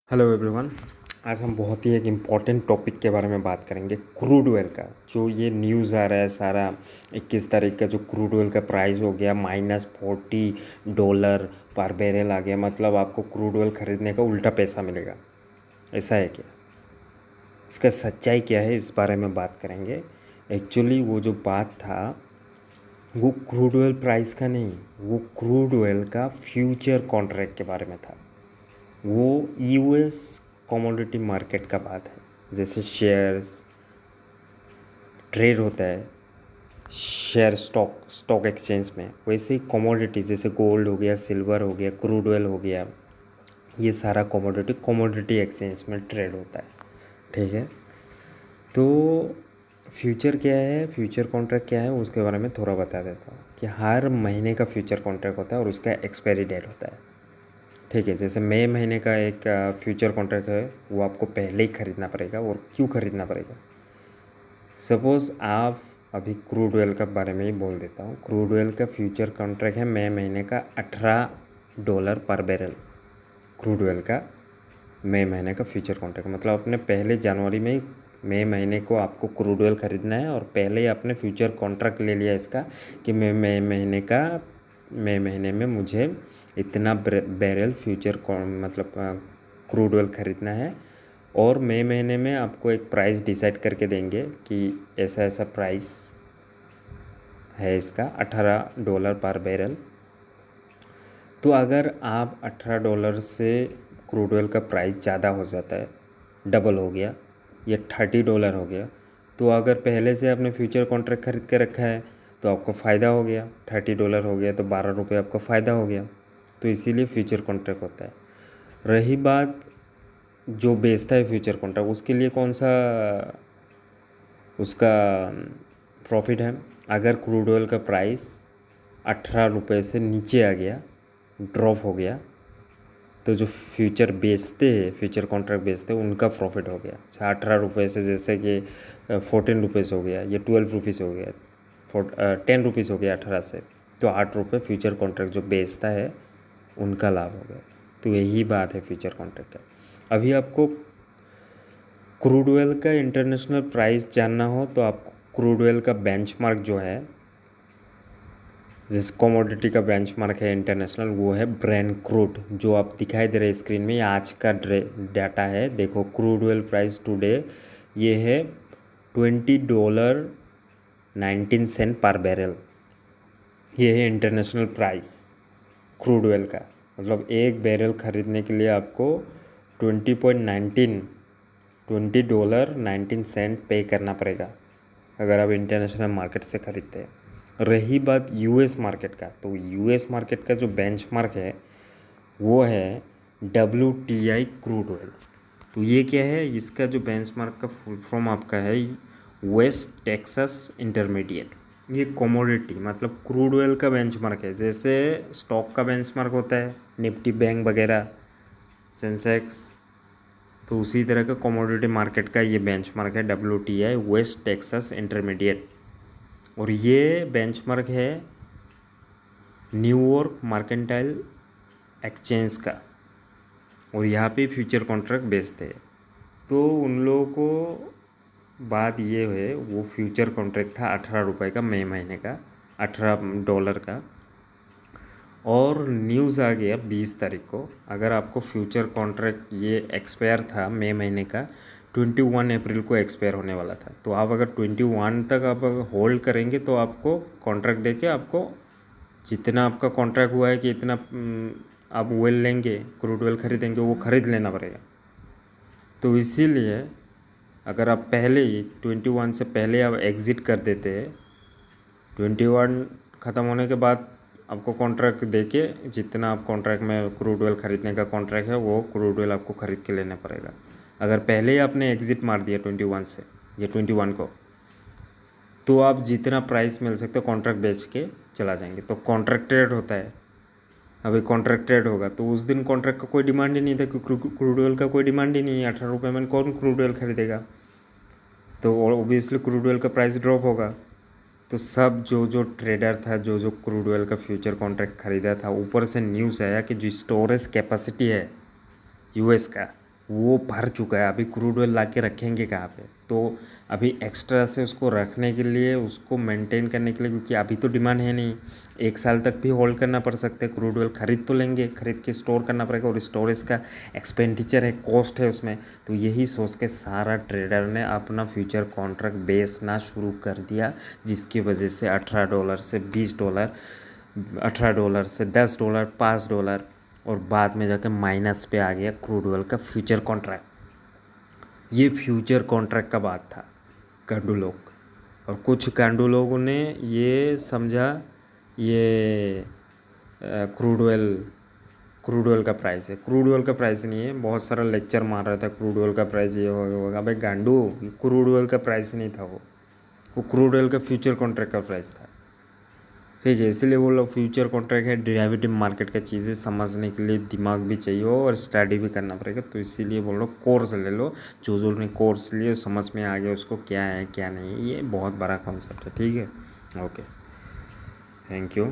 Hello everyone. आज हम बहुत ही एक इम्पॉर्टेंट टॉपिक के बारे में बात करेंगे, क्रूड ऑयल का। जो ये न्यूज़ आ रहा है सारा 21 तारीख का, जो क्रूड ऑयल का प्राइस हो गया -$40 पर बैरल आ गया। मतलब आपको क्रूड ऑयल ख़रीदने का उल्टा पैसा मिलेगा, ऐसा है क्या? इसका सच्चाई क्या है, इस बारे में बात करेंगे। एक्चुअली वो जो बात था वो क्रूड ऑयल प्राइस का नहीं, वो क्रूड ऑयल का फ्यूचर कॉन्ट्रैक्ट के बारे में था। वो यूएस कमोडिटी मार्केट का बात है। जैसे शेयर्स ट्रेड होता है शेयर स्टॉक एक्सचेंज में, वैसे ही कमोडिटी जैसे गोल्ड हो गया, सिल्वर हो गया, क्रूड ऑयल हो गया, ये सारा कमोडिटी एक्सचेंज में ट्रेड होता है। ठीक है, तो फ्यूचर क्या है, फ्यूचर कॉन्ट्रैक्ट क्या है, उसके बारे में थोड़ा बता देता हूँ कि हर महीने का फ्यूचर कॉन्ट्रैक्ट होता है और उसका एक्सपायरी डेट होता है। ठीक है, जैसे मई महीने का एक फ्यूचर कॉन्ट्रैक्ट है, वो आपको पहले ही ख़रीदना पड़ेगा। और क्यों ख़रीदना पड़ेगा? सपोज़ आप अभी क्रूड ऑयल का बारे में ही बोल देता हूँ। क्रूड ऑयल का फ्यूचर कॉन्ट्रैक्ट है मई महीने का $18 पर बैरल। क्रूड ऑयल का मई महीने का फ्यूचर कॉन्ट्रैक्ट मतलब अपने पहले जनवरी में ही मई महीने को आपको क्रूड ऑयल ख़रीदना है और पहले ही आपने फ्यूचर कॉन्ट्रैक्ट ले लिया इसका कि मई महीने में मुझे इतना बैरल फ्यूचर मतलब क्रूड ऑयल ख़रीदना है। और मई महीने में आपको एक प्राइस डिसाइड करके देंगे कि ऐसा ऐसा प्राइस है इसका $18 पर बैरल। तो अगर आप $18 से क्रूड ऑयल का प्राइस ज़्यादा हो जाता है, डबल हो गया या $30 हो गया, तो अगर पहले से आपने फ्यूचर कॉन्ट्रैक्ट खरीद के रखा है तो आपको फ़ायदा हो गया। $30 हो गया तो ₹12 आपका फ़ायदा हो गया। तो इसीलिए फ्यूचर कॉन्ट्रैक्ट होता है। रही बात जो बेचता है फ्यूचर कॉन्ट्रैक्ट, उसके लिए कौन सा उसका प्रॉफिट है? अगर क्रूड ऑयल का प्राइस $18 से नीचे आ गया, ड्रॉप हो गया, तो जो फ्यूचर बेचते हैं, फ्यूचर कॉन्ट्रैक्ट बेचते हैं, उनका प्रॉफिट हो गया। अच्छा, $18 से जैसे कि ₹14 हो गया या ₹12 हो गया, ₹10 हो गया 18 से, तो ₹8 फ्यूचर कॉन्ट्रैक्ट जो बेचता है उनका लाभ हो गया। तो यही बात है फ्यूचर कॉन्ट्रैक्ट का। अभी आपको क्रूड ऑयल का इंटरनेशनल प्राइस जानना हो तो आपको क्रूड ऑयल का बेंचमार्क जो है, जिस कमोडिटी का बेंचमार्क है इंटरनेशनल, वो है ब्रेंट क्रूड, जो आप दिखाई दे रहे हैं स्क्रीन में। ये आज का डाटा है। देखो, क्रूड ऑयल प्राइस टुडे ये है $20.19 पर बैरल। ये है इंटरनेशनल प्राइस क्रूड ऑयल का। मतलब एक बैरल ख़रीदने के लिए आपको $20.19 पे करना पड़ेगा अगर आप इंटरनेशनल मार्केट से ख़रीदते हैं। रही बात यूएस मार्केट का, तो यूएस मार्केट का जो बेंचमार्क है वो है WTI क्रूड ऑयल। तो ये क्या है, इसका जो बेंचमार्क का फुल फॉर्म आपका है वेस्ट टेक्सास इंटरमीडिएट। ये कमोडिटी मतलब क्रूड ऑयल का बेंचमार्क है। जैसे स्टॉक का बेंचमार्क होता है निफ्टी बैंक वगैरह, सेंसेक्स, तो उसी तरह का कमोडिटी मार्केट का ये बेंचमार्क है WTI वेस्ट टेक्सास इंटरमीडिएट। और ये बेंचमार्क है न्यूयॉर्क मर्केंटाइल एक्सचेंज का, और यहाँ पे फ्यूचर कॉन्ट्रैक्ट बेचते हैं। तो उन लोगों को बात ये है, वो फ्यूचर कॉन्ट्रैक्ट था $18 का, मई महीने का $18 का। और न्यूज़ आ गया 20 तारीख को, अगर आपको फ्यूचर कॉन्ट्रैक्ट ये एक्सपायर था मई महीने का, 21 अप्रैल को एक्सपायर होने वाला था। तो आप अगर 21 तक आप अगर होल्ड करेंगे तो आपको कॉन्ट्रैक्ट देके आपको जितना आपका कॉन्ट्रैक्ट हुआ है कि इतना आप ऑयल लेंगे, क्रूड ऑयल ख़रीदेंगे, वो ख़रीद लेना पड़ेगा। तो इसीलिए अगर आप पहले ही 21 से पहले आप एग्ज़िट कर देते हैं, 21 ख़त्म होने के बाद आपको कॉन्ट्रैक्ट देके जितना आप कॉन्ट्रैक्ट में क्रूड ऑयल ख़रीदने का कॉन्ट्रैक्ट है वो क्रूड ऑयल आपको ख़रीद के लेना पड़ेगा। अगर पहले ही आपने एग्ज़िट मार दिया 21 से या 21 को, तो आप जितना प्राइस मिल सकते हो कॉन्ट्रैक्ट बेच के चला जाएंगे। तो कॉन्ट्रैक्टेड होता है, अभी कॉन्ट्रैक्टेड होगा तो उस दिन कॉन्ट्रैक्ट का कोई डिमांड ही नहीं था, क्योंकि क्रूड ऑयल का कोई डिमांड ही नहीं है। $18 में कौन क्रूड ऑयल ख़रीदेगा? तो ओबियसली क्रूड ऑयल का प्राइस ड्रॉप होगा। तो सब जो ट्रेडर था, जो क्रूड ऑयल का फ्यूचर कॉन्ट्रैक्ट ख़रीदा था, ऊपर से न्यूज़ आया कि जो स्टोरेज कैपेसिटी है यूएस का, वो भर चुका है, अभी क्रूड ऑयल ला के रखेंगे कहाँ पे? तो अभी एक्स्ट्रा से उसको रखने के लिए, उसको मेंटेन करने के लिए, क्योंकि अभी तो डिमांड है नहीं, 1 साल तक भी होल्ड करना पड़ सकता है। क्रूड ऑयल खरीद तो लेंगे, खरीद के स्टोर करना पड़ेगा, और स्टोरेज का एक्सपेंडिचर है, कॉस्ट है उसमें। तो यही सोच के सारा ट्रेडर ने अपना फ्यूचर कॉन्ट्रैक्ट बेचना शुरू कर दिया, जिसकी वजह से $18 से $20, $18 से $10, $5, और बाद में जाकर माइनस पे आ गया क्रूड ऑयल का फ्यूचर कॉन्ट्रैक्ट। ये फ्यूचर कॉन्ट्रैक्ट का बात था गांडू लोग, और कुछ गांडू लोगों ने ये समझा ये क्रूड ऑयल का प्राइस है। क्रूड ऑयल का प्राइस नहीं है, बहुत सारा लेक्चर मार रहा था क्रूड ऑयल का प्राइस ये होगा। अबे गांडू, ये क्रूड ऑयल का प्राइस नहीं था, वो क्रूड ऑयल का फ्यूचर कॉन्ट्रैक्ट का प्राइस था, ठीक है। इसलिए वो लोग फ्यूचर कॉन्ट्रैक्ट है, डेरिवेटिव मार्केट का चीज़ें समझने के लिए दिमाग भी चाहिए और स्टडी भी करना पड़ेगा। तो इसीलिए बोल लो कोर्स ले लो, जो ने कोर्स लिए समझ में आ गया उसको क्या है क्या नहीं, ये बहुत बड़ा कॉन्सेप्ट है, ठीक है। Okay, thank you.